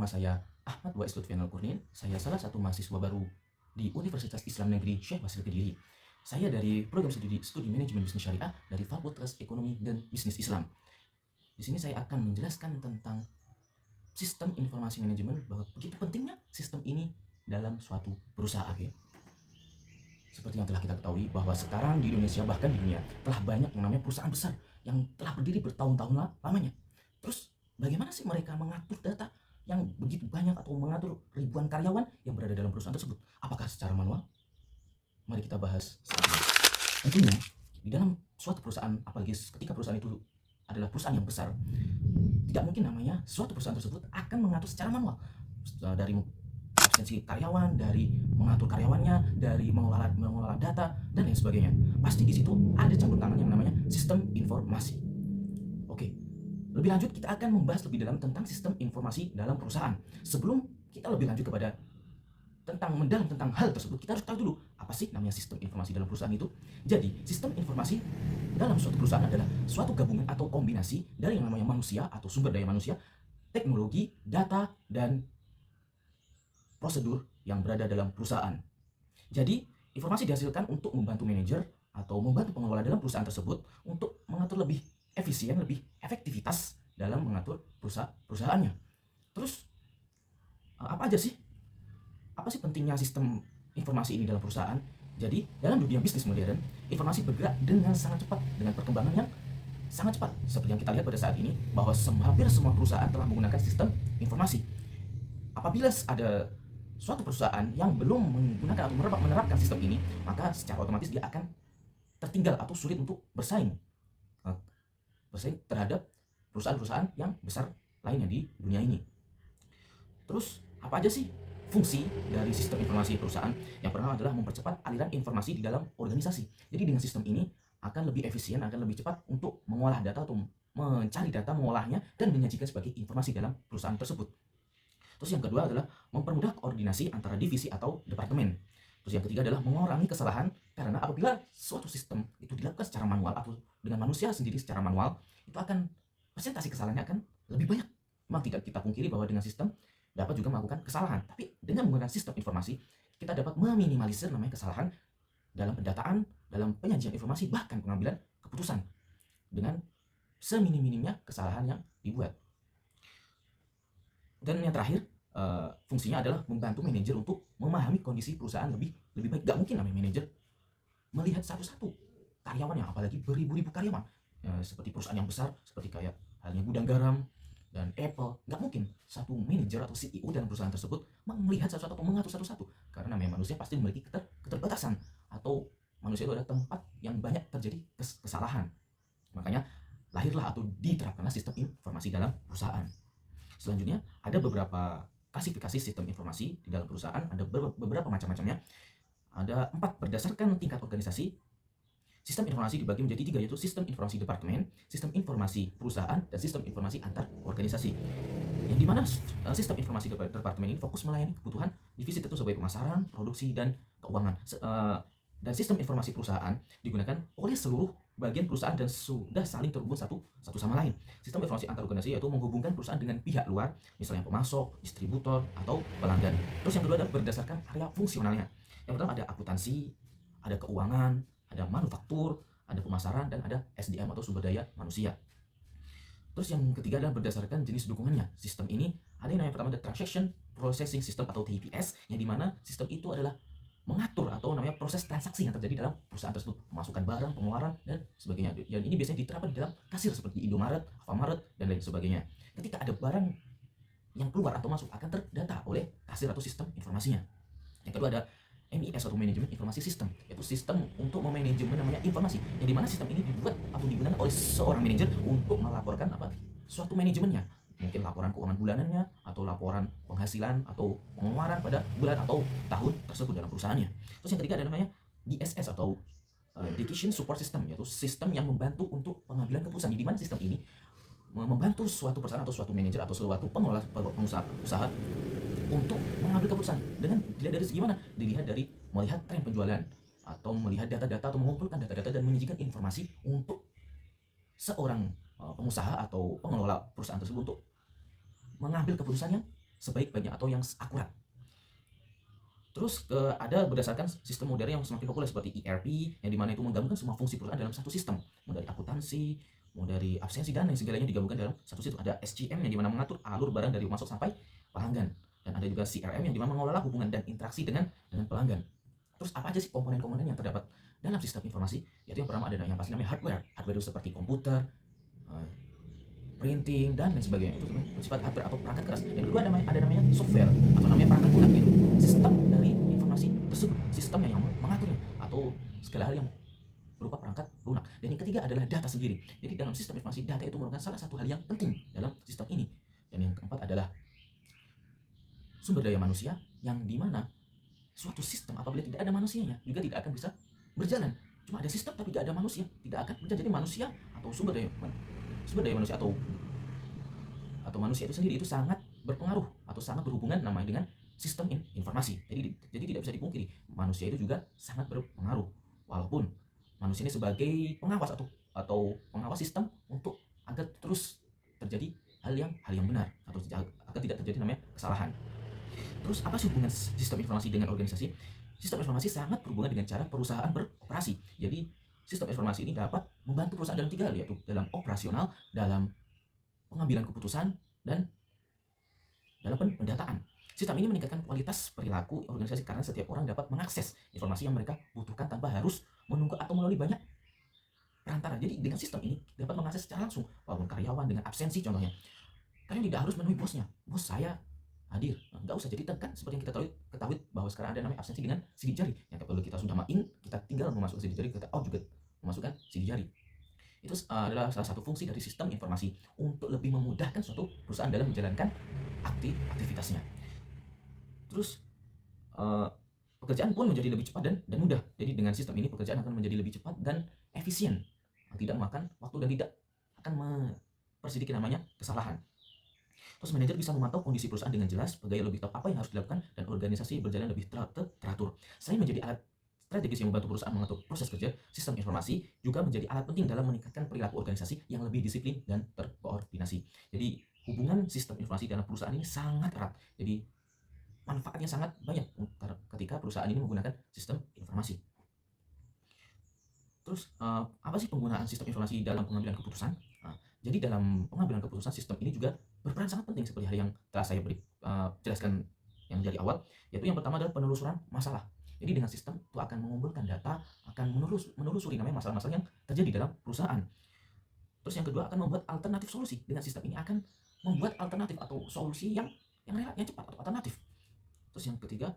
nama saya Ahmad Wais Lutfi Nurkurnin. Saya salah satu mahasiswa baru di Universitas Islam Negeri Syekh Basir Kediri. Saya dari program studi manajemen bisnis syariah dari Fakultas Ekonomi dan Bisnis Islam. Di sini saya akan menjelaskan tentang sistem informasi manajemen, bahwa begitu pentingnya sistem ini dalam suatu perusahaan. Seperti yang telah kita ketahui bahwa sekarang di Indonesia, bahkan di dunia, telah banyak yang namanya perusahaan besar yang telah berdiri bertahun-tahun lamanya. Terus bagaimana sih mereka mengatur data yang begitu banyak atau mengatur ribuan karyawan yang berada dalam perusahaan tersebut? Apakah secara manual? Mari kita bahas saat ini. Tentunya di dalam suatu perusahaan, apalagi ketika perusahaan itu adalah perusahaan yang besar, tidak mungkin namanya suatu perusahaan tersebut akan mengatur secara manual, dari absensi karyawan, dari mengatur karyawannya, dari mengelola data dan lain sebagainya. Pasti di situ ada campur tangan yang namanya sistem informasi. Oke, lebih lanjut kita akan membahas lebih dalam tentang sistem informasi dalam perusahaan. Sebelum kita lebih lanjut kepada mendalam tentang hal tersebut, kita harus tahu dulu apa sih namanya sistem informasi dalam perusahaan itu. Jadi, sistem informasi dalam suatu perusahaan adalah suatu gabungan atau kombinasi dari yang namanya manusia atau sumber daya manusia, teknologi, data, dan prosedur yang berada dalam perusahaan. Jadi, informasi dihasilkan untuk membantu manajer atau membantu pengelola dalam perusahaan tersebut untuk mengatur lebih efisien, lebih efektivitas dalam mengatur perusahaannya. Terus, apa sih pentingnya sistem informasi ini dalam perusahaan? Jadi, dalam dunia bisnis modern, informasi bergerak dengan sangat cepat, dengan perkembangan yang sangat cepat. Seperti yang kita lihat pada saat ini, bahwa hampir semua perusahaan telah menggunakan sistem informasi. Apabila ada suatu perusahaan yang belum menggunakan atau menerapkan sistem ini, maka secara otomatis dia akan tertinggal atau sulit untuk bersaing terhadap perusahaan-perusahaan yang besar lainnya di dunia ini. Terus, apa aja sih fungsi dari sistem informasi perusahaan? Yang pertama adalah mempercepat aliran informasi di dalam organisasi. Jadi dengan sistem ini akan lebih efisien, akan lebih cepat untuk mengolah data atau mencari data, mengolahnya, dan menyajikan sebagai informasi dalam perusahaan tersebut. Terus yang kedua adalah mempermudah koordinasi antara divisi atau departemen. Terus yang ketiga adalah mengurangi kesalahan, karena apabila suatu sistem itu dilakukan secara manual atau dengan manusia sendiri secara manual, itu akan persentase kesalahannya akan lebih banyak. Memang tidak kita pungkiri bahwa dengan sistem dapat juga melakukan kesalahan, tapi dengan menggunakan sistem informasi kita dapat meminimalisir namanya kesalahan dalam pendataan, dalam penyajian informasi, bahkan pengambilan keputusan dengan seminim-minimnya kesalahan yang dibuat. Dan yang terakhir, fungsinya adalah membantu manajer untuk memahami kondisi perusahaan lebih baik. Gak mungkin namanya manajer melihat satu-satu karyawannya, apalagi beribu-ribu karyawan, seperti perusahaan yang besar, seperti kayak halnya Gudang Garam dan Apple. Gak mungkin satu manajer atau CEO dalam perusahaan tersebut melihat satu-satu atau mengatur satu-satu, karena namanya manusia pasti memiliki keterbatasan, atau manusia itu adalah tempat yang banyak terjadi kesalahan. Makanya lahirlah atau diterapkanlah sistem informasi dalam perusahaan. Selanjutnya, ada beberapa klasifikasi sistem informasi di dalam perusahaan, ada beberapa macam-macamnya. Ada 4 berdasarkan tingkat organisasi. Sistem informasi dibagi menjadi 3, yaitu sistem informasi departemen, sistem informasi perusahaan, dan sistem informasi antar organisasi. Yang dimana sistem informasi departemen ini fokus melayani kebutuhan divisi tertentu sebagai pemasaran, produksi, dan keuangan. Dan sistem informasi perusahaan digunakan oleh seluruh bagian perusahaan dan sudah saling terhubung satu sama lain. Sistem informasi antar organisasi yaitu menghubungkan perusahaan dengan pihak luar, misalnya pemasok, distributor, atau pelanggan. Terus yang kedua adalah berdasarkan area fungsionalnya. Yang pertama ada akuntansi, ada keuangan, ada manufaktur, ada pemasaran, dan ada SDM atau sumber daya manusia. Terus yang ketiga adalah berdasarkan jenis dukungannya. Sistem ini ada yang namanya pertama ada Transaction Processing System atau TPS, yang dimana sistem itu adalah mengatur atau namanya proses transaksi yang terjadi dalam perusahaan tersebut, pemasukan barang, pengeluaran, dan sebagainya. Dan ini biasanya diterapkan di dalam kasir seperti Indomaret, Alfamaret, dan lain sebagainya. Ketika ada barang yang keluar atau masuk akan terdata oleh kasir atau sistem informasinya. Yang kedua ada MES atau Manajemen Informasi Sistem, yaitu sistem untuk memanajemen namanya informasi, yang dimana sistem ini dibuat atau digunakan oleh seorang manajer untuk melaporkan suatu manajemennya, mungkin laporan keuangan bulanannya, atau laporan penghasilan atau pengeluaran pada bulan atau tahun tersebut dalam perusahaannya. Terus yang ketiga ada namanya DSS atau Decision Support System, yaitu sistem yang membantu untuk pengambilan keputusan, di mana sistem ini membantu suatu perusahaan atau suatu manajer atau suatu pengelola usaha untuk mengambil keputusan dengan dilihat dari segi mana? Dilihat dari melihat tren penjualan, atau melihat data-data, atau mengumpulkan data-data dan menyajikan informasi untuk seorang pengusaha atau pengelola perusahaan tersebut untuk mengambil keputusan yang sebaik-baiknya atau yang akurat. Terus ada berdasarkan sistem modern yang semakin populer seperti ERP, yang dimana itu menggabungkan semua fungsi perusahaan dalam satu sistem, mulai dari akuntansi, mulai dari absensi, dan lain segalanya digabungkan dalam satu sistem. Ada SCM yang dimana mengatur alur barang dari masuk sampai pelanggan, dan ada juga CRM yang dimana mengelola hubungan dan interaksi dengan pelanggan. Terus apa aja sih komponen-komponen yang terdapat dalam sistem informasi? Yaitu yang pertama ada yang pasti namanya hardware. Hardware itu seperti komputer, eh, printing, dan lain sebagainya. Itu bersifat hardware atau perangkat keras. Yang kedua ada namanya software atau namanya perangkat lunak, yaitu sistem dari informasi tersebut, sistemnya yang mengaturnya atau segala hal yang berupa perangkat lunak. Dan yang ketiga adalah data sendiri. Jadi dalam sistem informasi, data itu merupakan salah satu hal yang penting dalam sistem ini. Dan yang keempat adalah sumber daya manusia, yang dimana suatu sistem apabila tidak ada manusianya juga tidak akan bisa berjalan. Cuma ada sistem tapi tidak ada manusia, tidak akan berjalan. Jadi manusia atau sumber daya manusia atau manusia itu sendiri itu sangat berpengaruh atau sangat berhubungan namanya dengan sistem informasi. Jadi tidak bisa dipungkiri, manusia itu juga sangat berpengaruh. Walaupun manusia ini sebagai pengawas atau pengawas sistem untuk agar terus terjadi hal yang benar atau agar tidak terjadi namanya kesalahan. Terus apa sih hubungan sistem informasi dengan organisasi? Sistem informasi sangat berhubungan dengan cara perusahaan beroperasi. Jadi sistem informasi ini dapat membantu perusahaan dalam 3 hal, yaitu dalam operasional, dalam pengambilan keputusan, dan dalam pendataan. Sistem ini meningkatkan kualitas perilaku organisasi karena setiap orang dapat mengakses informasi yang mereka butuhkan tanpa harus menunggu atau melalui banyak perantara. Jadi dengan sistem ini dapat mengakses secara langsung, walaupun karyawan dengan absensi contohnya. Kalian tidak harus menemui bosnya. Bos saya hadir, nggak usah jadi tekan seperti yang kita ketahui bahwa sekarang ada namanya absensi dengan sidik jari. Yang kalau kita sudah main, kita tinggal memasukkan sidik jari, kita out juga memasukkan sidik jari. Itu adalah salah satu fungsi dari sistem informasi untuk lebih memudahkan suatu perusahaan dalam menjalankan aktivitasnya. Terus pekerjaan pun menjadi lebih cepat dan mudah. Jadi dengan sistem ini pekerjaan akan menjadi lebih cepat dan efisien, tidak memakan waktu dan tidak akan mempersedikit namanya kesalahan. Terus manajer bisa memantau kondisi perusahaan dengan jelas, pegawai lebih tahu apa yang harus dilakukan, dan organisasi berjalan lebih teratur. Selain menjadi alat strategis yang membantu perusahaan mengatur proses kerja, sistem informasi juga menjadi alat penting dalam meningkatkan perilaku organisasi yang lebih disiplin dan terkoordinasi. Jadi hubungan sistem informasi dalam perusahaan ini sangat erat. Jadi manfaatnya sangat banyak ketika perusahaan ini menggunakan sistem informasi. Terus apa sih penggunaan sistem informasi dalam pengambilan keputusan? Jadi dalam pengambilan keputusan, sistem ini juga berperan sangat penting seperti hal yang telah saya jelaskan yang dari awal, yaitu yang pertama adalah penelusuran masalah. Jadi dengan sistem itu akan mengumpulkan data, akan menelusuri namanya masalah-masalah yang terjadi dalam perusahaan. Terus yang kedua akan membuat alternatif solusi. Dengan sistem ini akan membuat alternatif atau solusi yang cepat atau alternatif. Terus yang ketiga,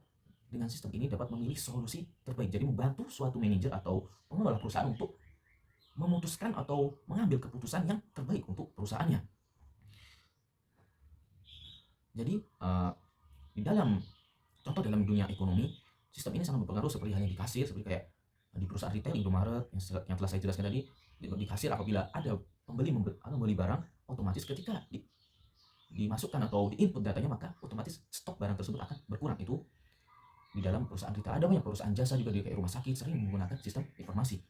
dengan sistem ini dapat memilih solusi terbaik. Jadi membantu suatu manajer atau pengelola perusahaan untuk memutuskan atau mengambil keputusan yang terbaik untuk perusahaannya. Jadi di dalam dunia ekonomi, sistem ini sangat berpengaruh seperti halnya di kasir, seperti kayak di perusahaan retail Indomaret yang telah saya jelaskan tadi. Di kasir apabila ada membeli barang, otomatis ketika dimasukkan atau diinput datanya, maka otomatis stok barang tersebut akan berkurang. Itu di dalam perusahaan retail. Ada banyak perusahaan jasa juga, kayak rumah sakit sering menggunakan sistem informasi.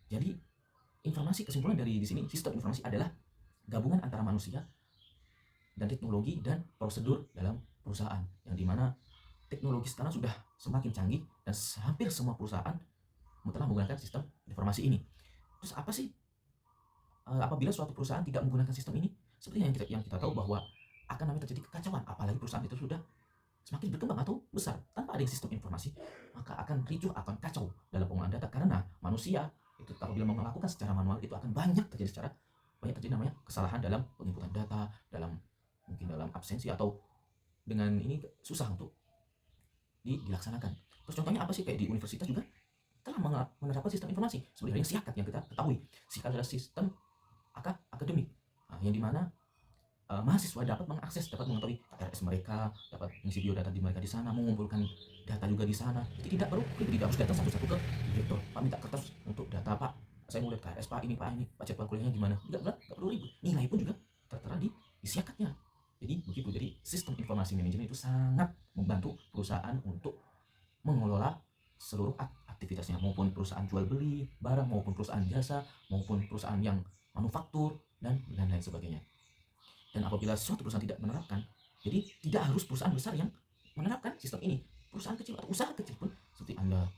Jadi informasi, kesimpulan dari di sini, sistem informasi adalah gabungan antara manusia dan teknologi dan prosedur dalam perusahaan, yang dimana teknologi sekarang sudah semakin canggih dan hampir semua perusahaan telah menggunakan sistem informasi ini. Terus apa sih apabila suatu perusahaan tidak menggunakan sistem ini? Seperti yang kita tahu bahwa akan namanya terjadi kekacauan, apalagi perusahaan itu sudah semakin berkembang atau besar. Tanpa ada sistem informasi, maka akan ricuh, akan kacau dalam penggunaan data, karena manusia itu apabila melakukan secara manual itu akan banyak terjadi namanya kesalahan dalam penginputan data, mungkin dalam absensi, atau dengan ini susah untuk dilaksanakan. Terus contohnya apa sih? Kayak di universitas juga telah menerapkan sistem informasi seperti halnya SIAKAT yang kita ketahui. SIAKAT adalah sistem akademik, yang dimana mahasiswa dapat mengakses, dapat mengetahui KRS mereka, dapat mengisi biodata di mereka di sana, mengumpulkan data juga di sana. Jadi tidak harus datang satu-satu ke direktur, Pak minta kertas untuk data Pak, saya mau lihat KRS Pak ini, jadwal kuliahnya gimana. Tidak perlu ribut. Nilai pun juga tertera di SIAKAT-nya. Jadi begitu. Jadi sistem informasi manajemen itu sangat membantu perusahaan untuk mengelola seluruh aktivitasnya, maupun perusahaan jual beli barang, maupun perusahaan jasa, maupun perusahaan yang manufaktur dan lain sebagainya. Dan apabila suatu perusahaan tidak menerapkan Jadi tidak harus perusahaan besar yang menerapkan sistem ini. Perusahaan kecil atau usaha kecil pun seperti Anda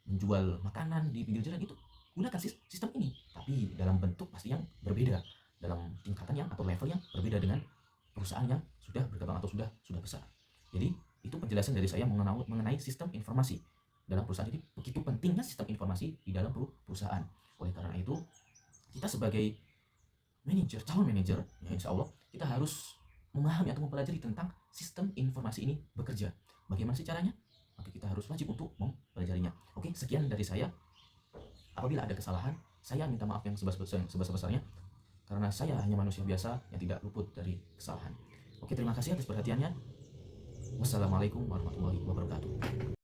menjual makanan di pinggir jalan itu gunakan sistem ini, tapi dalam bentuk pasti yang berbeda, dalam tingkatan yang atau level yang berbeda dengan perusahaan yang sudah berkembang atau sudah besar. Jadi itu penjelasan dari saya mengenai sistem informasi dalam perusahaan. Jadi begitu pentingnya sistem informasi di dalam perusahaan. Oleh karena itu kita sebagai manajer, calon manajer, ya insya Allah kita harus memahami atau mempelajari tentang sistem informasi ini bekerja. Bagaimana sih caranya? Maka kita harus wajib untuk mempelajarinya. Oke, sekian dari saya. Apabila ada kesalahan, saya minta maaf yang sebesar-besarnya, karena saya hanya manusia biasa yang tidak luput dari kesalahan. Oke, terima kasih atas perhatiannya. Wassalamualaikum warahmatullahi wabarakatuh.